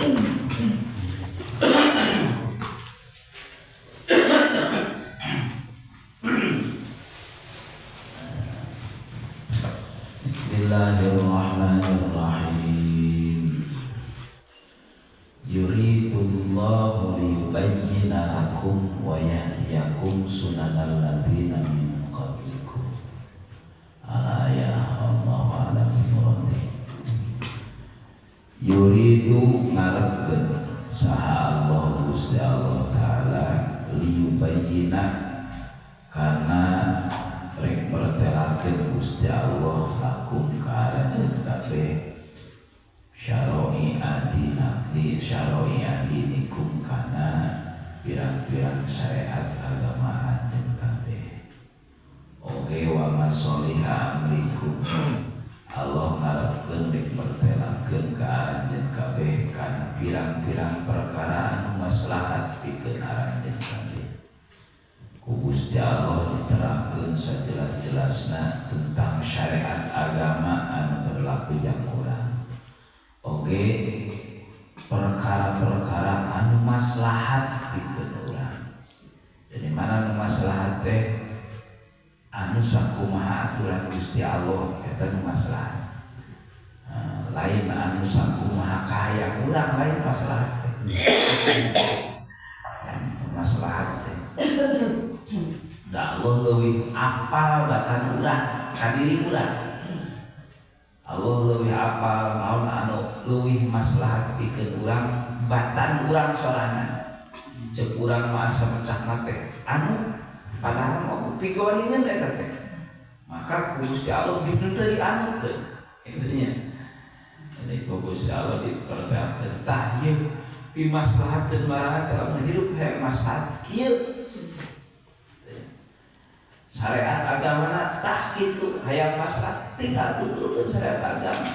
Bismillahirrahmanirrahim. Yuridullahu liyubayyina lakum wa yahdiyakum sunanal ladzina min qablikum. Al-ayah Allahu a'lam bimuradi. Yuridu ngarepkeun saha Allah Gusti Allah taala liyubayyina kana rek mertelakeun Gusti Allah lakum karajeun kabeh syaroi adinikum kana pirang-pirang syariat agama anjeun kabeh. Oge wa masoliha amrikum. Allah ngarepkeun rek mertelakeun ka anjeun kabeh kana pirang-pirang perkara anu maslahat pikeun anjeun kabeh. Ku Gusti Allah diterangkeun sajelas-jelasna tentang syariat agama anu berlaku jang urang. Oge perkara-perkara anu maslahat pikeun urang. Jadi mana anu maslahat teh anu sakumaha aturan Gusti Allah eta nu maslahat. Lain anu sakumaha kahayang urang lain maslahat teh. Maslahat teh da Allah leuwih apal batan urang ka diri urang. Allah leuwih apal naon anu leuwih maslahat pikeun urang batan urang sorangan. Ceuk urang mah asa mecah teh anu padahal mau pikeun eta teh. Maka ku Gusti Allah teu dianukeun intinya. Jadi ku Gusti Allah diperdayakeun tah ieu pimaslahatkeun marana teh lamun hirup hae maslahat kieu. Syariat agamana tah kitu hayang maslahat tinggal tuturkeun syariat agama.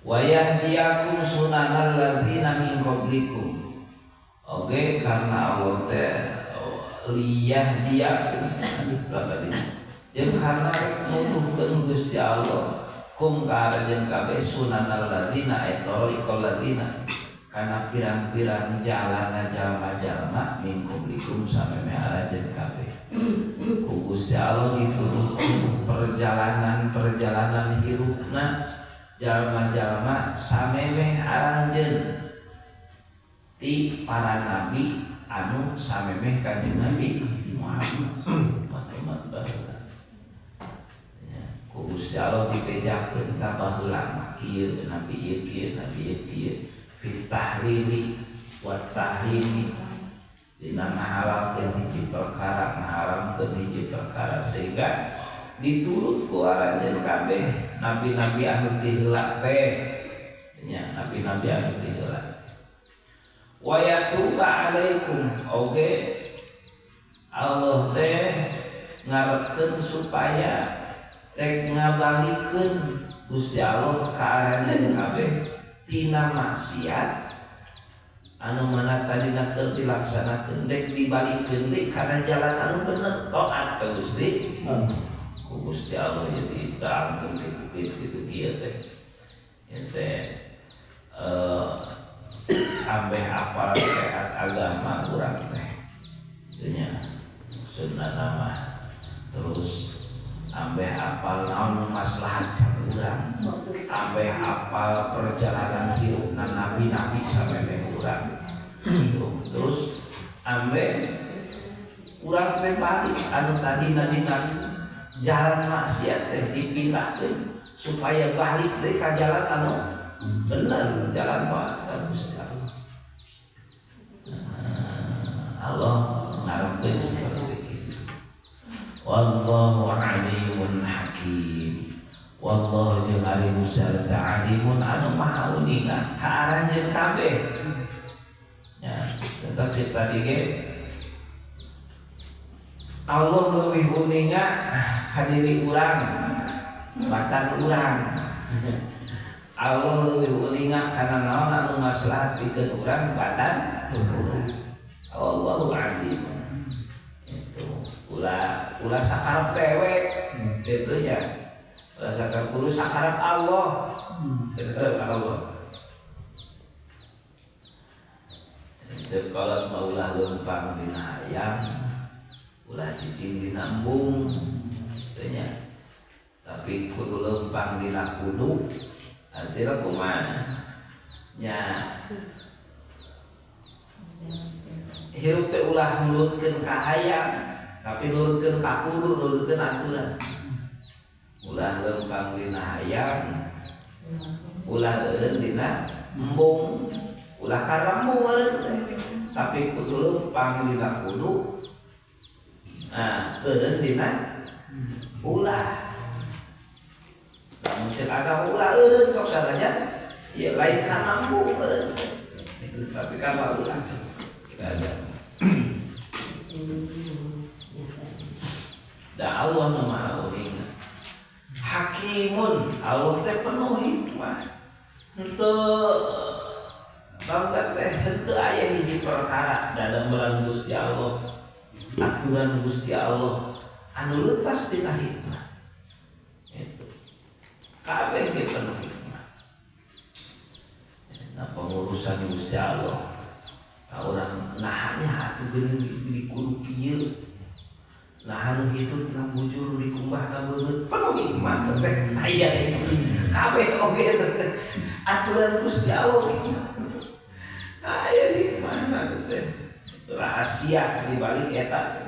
Wa yahdiyakum sunanal ladzina min qablikum. Oke, karena Allah teh liyahdiyakum jeung karena nuduhkeun Gusti Allah kum karajeun kabeh sunanal ladzina eta tariqal ladzina kana pirang-pirang jalana jalma-jalma min qablikum samemeh arajeun kabeh. Ku Gusti Allah dituduhkeun perjalanan hirupna jalma-jalma samemeh aranjeun ti para nabi anu samemeh kanjeng Nabi Muhammad baheula. Ku Gusti Allah dipejakeun ta baheula mah kieu nabi ieu kieu nabi ieu kieu fit tahlili wa tahrimi dina ngahalalkeun hiji perkara ngaharamkeun hiji perkara sehingga diturut ku aranjeun kabeh nabi-nabi anu ti heula teh nya nabi-nabi anu ti heula. Wa yatuba alaikum oge Allah teh ngarepkeun supaya rek ngabalikeun Gusti Allah ka aranjeun kabeh tina maksiat anu mana tadina keur dilaksanakeun dek dibalikeun deui kana jalan anu bener taat ka Gusti. Ku Gusti Allah jadi ditaangkeun kitu kieu teh. Teh ambeh apal syariat agama urang teh. Nya maksudna nama terus ambeh apal naon maslahat urang. Ambeh apal perjalanan hirupna nabi-nabi samemeh urang. Terus ambeh urang teh balik anu tadina dina jalan maksiat teh dipindahkeun supaya balik deui ka jalan anu bener jalan taat ka Gusti Allah. Allah ngarepkeun seperti itu. Wallahu alimun hakim. Wallahu jeung ari musarta alimun anu maha uningan ka aranjeun kabeh. Ya, tetap si tadi ge Allah lebih uningan ka diri urang, batan urang. Allah lebih uningan kana naon anu maslahat pikeun urang, batan urang. Allahu alim. Itu ulah sakarep dewek gitu ya. Ulah sakarep kudu sakarep Allah. Sakarep Allah. Cekolot maulah lempang dina hayam, ulah cicing dina embung, tanya. Tapi kudu lempang dina kudu, artinya kumaha? Nya hirup teh ulah nurutkeun ka hayam, tapi nurutkeun ka kudu, nurutkeun aturan. Ulah lempang dina hayam, ulah eureun dina embung, ulah karembung eureun. Tapi kudu lempang dina kudu, nah eureun dina ulah. Namun cek agama ulah eureun sok sadaya, ya lain kana embung eureun. Tapi kana ulah cek agama. Da Allah nu Maha Uning. Hakimun, Allah teh penuh hikmah. Henteu sampai teh henteu aya hiji perkara dalam bulan Gusti Allah, aturan Gusti Allah anu leupas tina hikmah. Itu kabeh ge penuh hikmah. Nah pengurusan Gusti Allah, orang nahanya atuh geuning di kudu kieu. Nah anu hidup na bujur di kumbahna beungeut penuh hikmah teh aya kabeh oge teh aturan Gusti Allah kitu. Aya hikmahna teh rahasia di balik eta.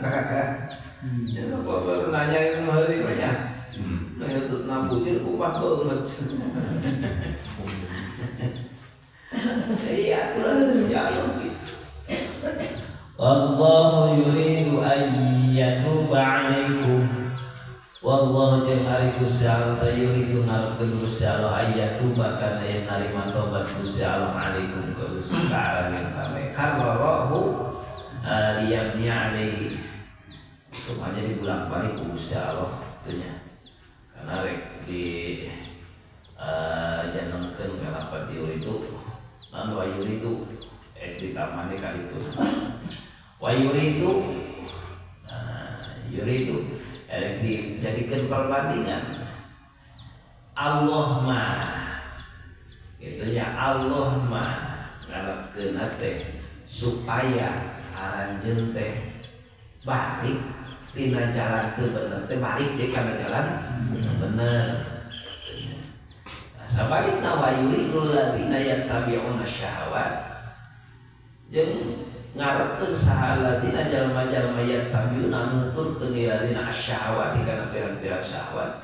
Ya bapak nanya itu hari banyak. Nah itu na bujur kumbah beungeut. Iya aturan Gusti Allah kitu. Wallahu yuridu an yatuba alaikum. Wallahu jeung ari Gusti Allah yuridu ngarepkeun Gusti Allah ayatuba kana yen narima tobat Gusti Allah alaikum ka Gusti kalayan kami karwarahu liyabni alaihi. Itu hanya dibolak-balik ku Gusti Allah tanya. Karena rek di janengkeun kana pati yuridu lan wa yuridu ditamani kali itu. Wa yuridu yuridu dijadikan perbandingan Allah mah gitu ya, Allah mah ngarepkeun teh supaya aranjeun teh balik tina jalan teu bener teh balik deui kana jalan bener. Nah, sabalikna wa yuridul ladzina yattabi'una syahawat jeung ngarepkeun saha ladina jalma-jalma yattabi'una nuturkeun ladina asyahawati kana pirang-pirang syahwat.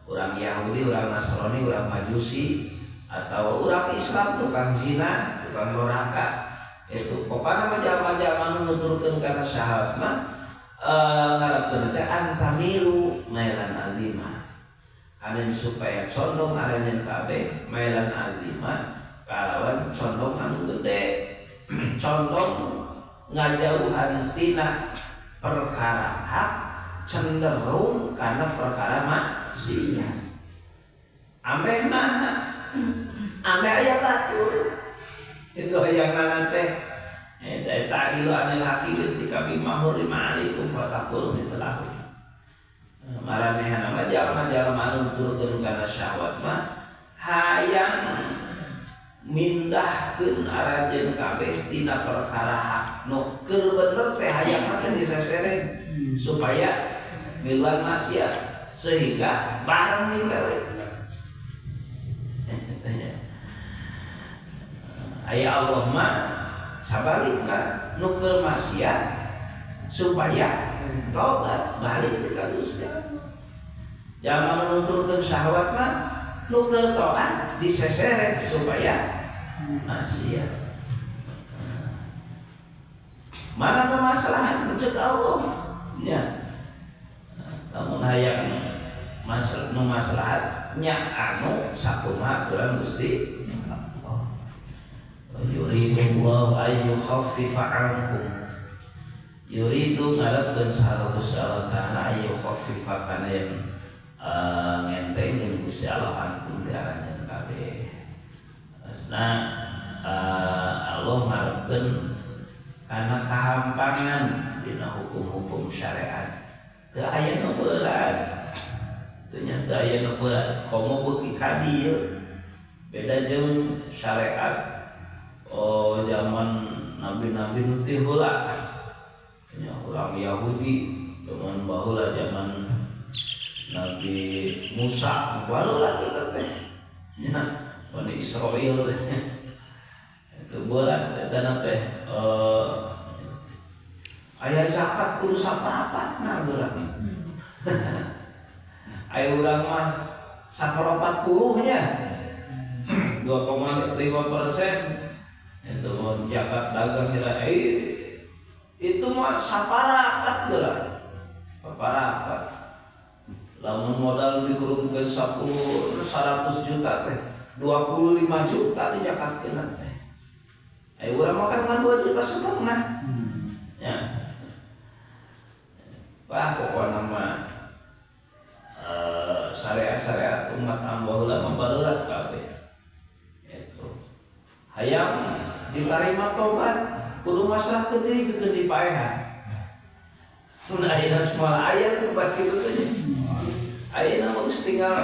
Urang Yahudi, urang Nasrani, urang Majusi atau urang Islam tukang zina, tukang doraka. Itu pokona mah jalma-jalma nuturkeun kana syahwat mah ngarepkeun teh antamilu mailan azima. Kanen supaya condong aranjeun kabeh mailan azima kalawan condong anu gede. Condong ngajauhan tina perkara hak cenderung karena perkara maksiat. Ameh nah, ameh aya batur. Itu yang nate. Tadi lo anil haki ketika bimahur lima alaikum fatakul mislahu. Maranehan nama jalma-jalma anu turkeun kana syahwat mah hayang mindahkeun aranjeun kabeh tina perkara hak nu keur bener teh hayang mah diseseren supaya miluan maksiat sehingga bareng dilewe. Aya Allah mah sabalikna nu keur maksiat supaya tobat balik ka Gusti Allah. Jangan nuturkeun syahwat mah nu keur taat diseseret supaya maksiat. Mana nu maslahat cek Allah nya. Namun hayang maslahatnya anu sakumaha aturan Gusti Allah. Yuridu Allah ay yukhaffifa ankum. Yuridu ngarepkeun saha Gusti Allah taala ay yukhaffifa kana yang ngentengkeun Gusti Allah ankum di aranjeun kabeh. Asna Allah ngarepkeun kana kahampangan dina hukum-hukum syariat. Teu aya nu berat. Teu aya nu berat. Komo beuki ka dieu. Beda jeung syariat zaman nabi-nabi nu teh heula nya urang Yahudi zaman baheula zaman Nabi Musa baheula teh nya Bani Israil teh itu berat eta teh aya zakat kudu saperapatna geura aya urang mah 140 nya 2,5% itu zakat dagang kira itu mah saparapat geura saparapat lamun modal dikurungkeun 100 juta teh 25 juta dijakatkeun teh aya urang mah kan 2,5 juta ya wah pokona mah syariat umat Allah mah barurat kabeh itu hayang ditarima tobat kudu masalah ke diri bikin dipaehan mun ayeuna semua aya teh pasti kitu teh ayeuna mah geus tinggal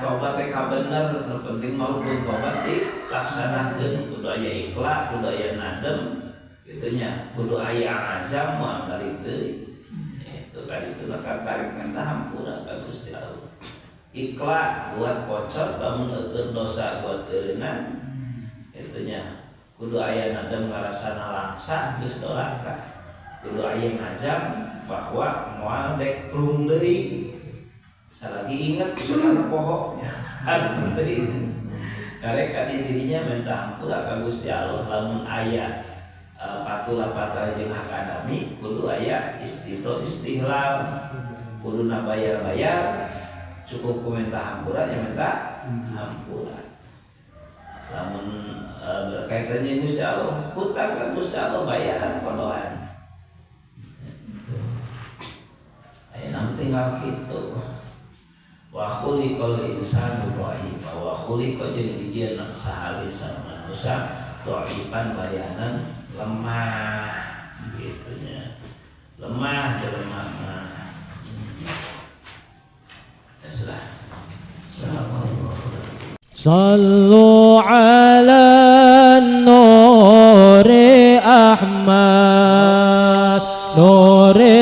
tobat teh ka bener nu penting mah rukun tobat dilaksanakeun kudu aya ikhlas kudu aya nadem kitu nya kudu aya azam moal balik deui itu kali itu bakal tarik mentah hampura ka Gusti Allah ikhlas buat kocor lamun eukeun dosa buat eureunna kitu nya kudu aya nadem ngarasana langsa geus dolaka kudu aya ngajam bahwa moal dek plung deui salagi inget saudara pohoknya kan tadi karek ka dirinya minta hampura ka Gusti Allah lamun aya patulah patal jeung hak adami kudu aya istihlal kudu bayar cukup ku minta hampura nya minta hampura lamun berkaitan jeung Gusti Allah hutang ka Gusti Allah bayaran kodoan ayeuna tinggal kitu wa khuliqal insanu dha'ifa wa khuliqa jeung dijieun sahali sareng manusia dhaifan barianan lemah gitunya lemah jelema mah sudah sallu ala nuri ahmad nuri